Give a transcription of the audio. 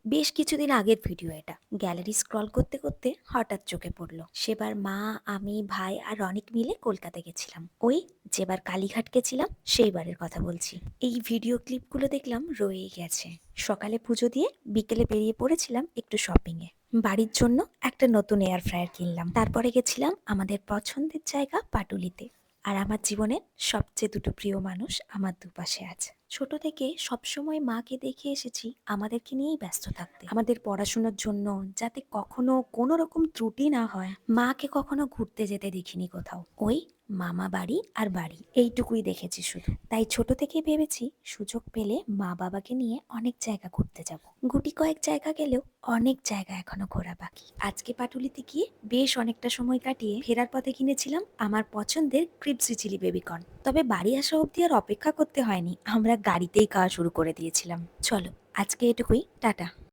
বেশ কিছুদিন আগের ভিডিও এটা। গ্যালারি স্ক্রল করতে করতে হঠাৎ চোখে পড়ল। সেবার মা, আমি, ভাই আর অনেক মিলে কলকাতা গেছিলাম। ওই যেবার কালীঘাট গেছিলাম সেইবারের কথা বলছি। এই ভিডিও ক্লিপগুলো দেখলাম রয়েই গেছে। সকালে পুজো দিয়ে বিকেলে বেরিয়ে পড়েছিলাম একটু শপিং এ। বাড়ির জন্য একটা নতুন এয়ার ফ্রায়ার কিনলাম। তারপরে গেছিলাম আমাদের পছন্দের জায়গা পাটুলিতে। আর আমার জীবনের সবচেয়ে দুটো প্রিয় মানুষ আমার দুপাশে আছে। ছোট থেকে সবসময় মাকে দেখে এসেছি আমাদেরকে নিয়েই ব্যস্ত থাকতে, আমাদের পড়াশোনার জন্য, যাতে কখনো কোনো রকম ত্রুটি না হয়। মাকে কখনো ঘুরতে যেতে দেখিনি কোথাও। ওই মামা বাড়ি আর বাড়ি এইটুকুই দেখেছি শুধু। তাই ছোট থেকে ভেবেছি সুযোগ পেলে মা বাবাকে নিয়ে অনেক জায়গা ঘুরতে যাব। গুটি কয়েক জায়গা গেলেও অনেক জায়গা এখনো ঘোরা বাকি। আজকে পাটুলিতে গিয়ে বেশ অনেকটা সময় কাটিয়ে ফেরার পথে কিনেছিলাম আমার পছন্দের ক্রিপসি চিলি বেবিকর্ন। তবে বাড়ি আসা অবধি আর অপেক্ষা করতে হয়নি, আমরা গাড়িতেই খাওয়া শুরু করে দিয়েছিলাম। চলো, আজকে এটুকুই, টাটা।